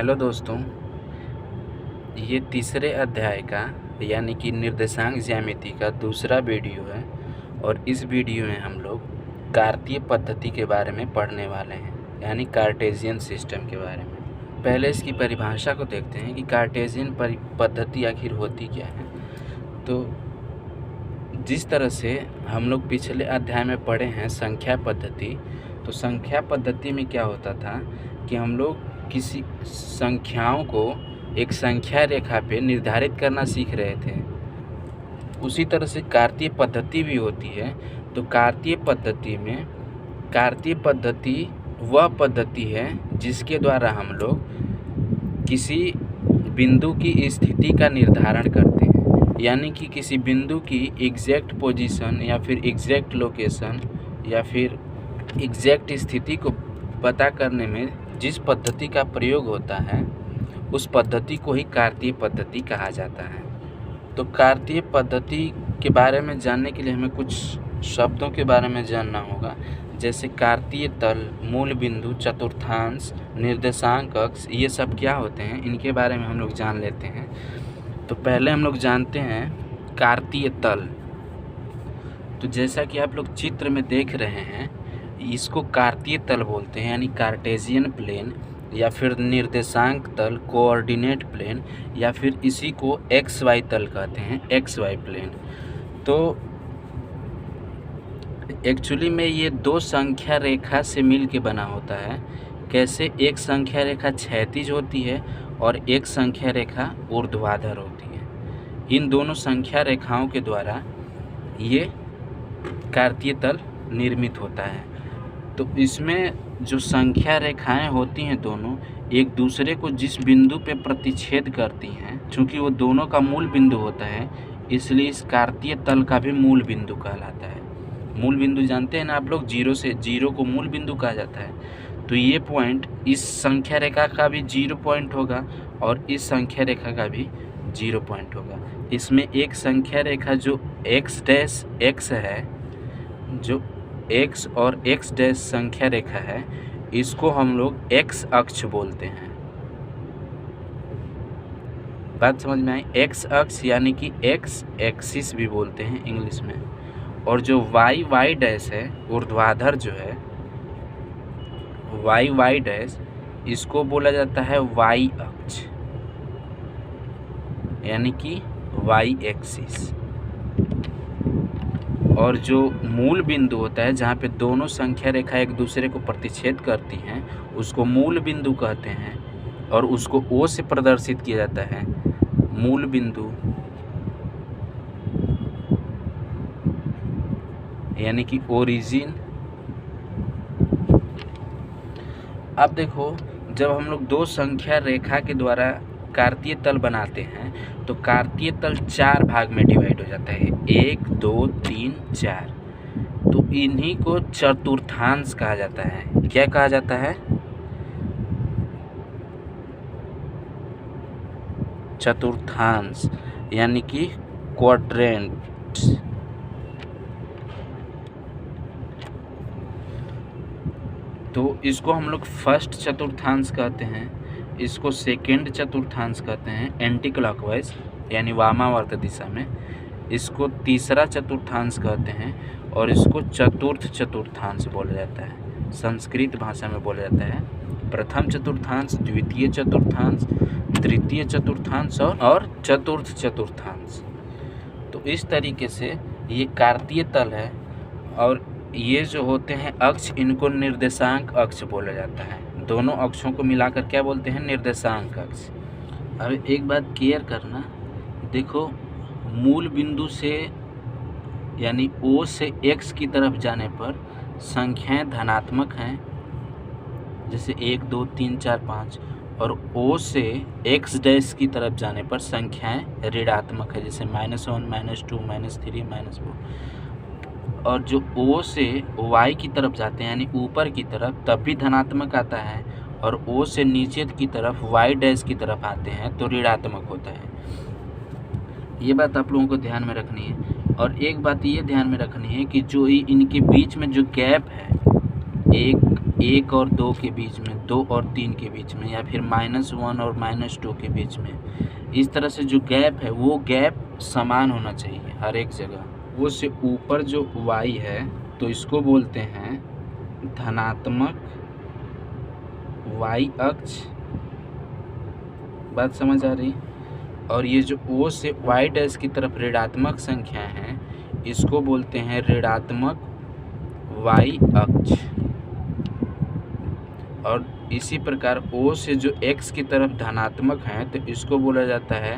Hello दोस्तों, ये तीसरे अध्याय का यानी कि निर्देशांक ज्यामिति का दूसरा वीडियो है और इस वीडियो में हम लोग कार्तीय पद्धति के बारे में पढ़ने वाले हैं, यानी कार्टेशियन सिस्टम के बारे में। पहले इसकी परिभाषा को देखते हैं कि कार्टेशियन पद्धति आखिर होती क्या है। तो जिस तरह से हम लोग पिछले अध्याय में पढ़े हैं संख्या पद्धति, तो संख्या पद्धति में क्या होता था कि हम लोग किसी संख्याओं को एक संख्या रेखा पे निर्धारित करना सीख रहे थे। उसी तरह से कार्तीय पद्धति भी होती है। तो कार्तीय पद्धति वह पद्धति है जिसके द्वारा हम लोग किसी बिंदु की स्थिति का निर्धारण करते हैं, यानी कि किसी बिंदु की एग्जैक्ट पोजीशन या फिर एग्जैक्ट लोकेशन या फिर एग्जैक्ट स्थिति को पता करने में जिस पद्धति का प्रयोग होता है उस पद्धति को ही कार्तीय पद्धति कहा जाता है। तो कार्तीय पद्धति के बारे में जानने के लिए हमें कुछ शब्दों के बारे में जानना होगा, जैसे कार्तीय तल, मूल बिंदु, चतुर्थांश, निर्देशांक अक्ष, ये सब क्या होते हैं इनके बारे में हम लोग जान लेते हैं। तो पहले हम लोग जानते हैं कार्तीय तल। तो जैसा कि आप लोग चित्र में देख रहे हैं, इसको कार्तीय तल बोलते हैं, यानी कार्टेशियन प्लेन, या फिर निर्देशांक तल, कोऑर्डिनेट प्लेन, या फिर इसी को एक्स वाई तल कहते हैं, एक्स वाई प्लेन। तो एक्चुअली में ये दो संख्या रेखा से मिल के बना होता है। कैसे? एक संख्या रेखा क्षैतिज होती है और एक संख्या रेखा ऊर्ध्वाधर होती है। इन दोनों संख्या रेखाओं के द्वारा ये कार्तीय तल निर्मित होता है। तो इसमें जो संख्या रेखाएं होती हैं दोनों एक दूसरे को जिस बिंदु पे प्रतिच्छेद करती हैं, चूँकि वो दोनों का मूल बिंदु होता है, इसलिए इस कार्तीय तल का भी मूल बिंदु कहलाता है। मूल बिंदु जानते हैं ना आप लोग, जीरो को मूल बिंदु कहा जाता है। तो ये पॉइंट इस संख्या रेखा का भी 0 पॉइंट होगा और इस संख्या रेखा का भी 0 पॉइंट होगा। इसमें एक संख्या रेखा जो x डैश x है, जो x और x डैश संख्या रेखा है, इसको हम लोग x अक्ष बोलते हैं। बात समझ में आई? x अक्ष यानी कि x एक्सिस भी बोलते हैं इंग्लिश में। और जो y डैश है, ऊर्ध्वाधर जो है y डैश, इसको बोला जाता है y अक्ष, यानी कि y एक्सिस। और जो मूल बिंदु होता है जहाँ पे दोनों संख्या रेखा एक दूसरे को प्रतिच्छेद करती हैं, उसको मूल बिंदु कहते हैं और उसको O से प्रदर्शित किया जाता है। मूल बिंदु यानी कि ओरिजिन। अब देखो, जब हम लोग दो संख्या रेखा के द्वारा कार्तीय तल बनाते हैं तो कार्तीय तल 4 भाग में डिवाइड हो जाता है, 1 2 3 4। तो इन्हीं को चतुर्थांश कहा जाता है। क्या कहा जाता है? चतुर्थांश, यानी कि क्वाड्रेंट। तो इसको हम लोग फर्स्ट चतुर्थांश कहते हैं, इसको सेकेंड चतुर्थांश कहते हैं एंटी क्लॉकवाइज यानी वामावर्त दिशा में, इसको तीसरा चतुर्थांश कहते हैं और इसको चतुर्थ चतुर्थांश बोला जाता है। संस्कृत भाषा में बोला जाता है प्रथम चतुर्थांश, द्वितीय चतुर्थांश, तृतीय चतुर्थांश और चतुर्थ चतुर्थांश। तो इस तरीके से ये कार्तीय तल है। और ये जो होते हैं अक्ष, इनको निर्देशांक अक्ष बोला जाता है। दोनों अक्षों को मिलाकर क्या बोलते हैं? निर्देशांक अक्ष। अब एक बात क्लियर करना, देखो मूल बिंदु से यानी O से x की तरफ जाने पर संख्याएं धनात्मक हैं, जैसे 1 2 3 4 5, और O से x डैश की तरफ जाने पर संख्याएं ऋणात्मक है, जैसे -1 -2 -3 -4। और जो O से Y की तरफ जाते हैं यानी ऊपर की तरफ, तब भी धनात्मक आता है, और O से नीचे की तरफ Y डैश की तरफ आते हैं तो ऋणात्मक होता है। ये बात आप लोगों को ध्यान में रखनी है। और एक बात ये ध्यान में रखनी है कि जो इनके बीच में जो गैप है, 1 और 2 के बीच में, 2 और 3 के बीच में, या फिर -1 और -2 के बीच में। इस तरह से जो गैप है वो गैप समान होना चाहिए हर एक जगह। वो से ऊपर जो y है तो इसको बोलते हैं धनात्मक y अक्ष, बात समझ आ रही। और ये जो O से y डैश की तरफ ऋणात्मक संख्या है इसको बोलते हैं ऋणात्मक y अक्ष। और इसी प्रकार O से जो x की तरफ धनात्मक है तो इसको बोला जाता है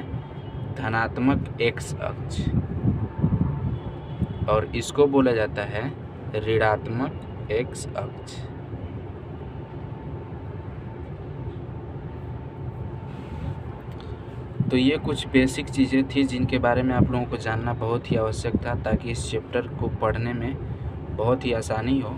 धनात्मक x अक्ष, और इसको बोला जाता है ऋणात्मक x अक्ष। तो ये कुछ बेसिक चीज़ें थी जिनके बारे में आप लोगों को जानना बहुत ही आवश्यक था, ताकि इस चैप्टर को पढ़ने में बहुत ही आसानी हो।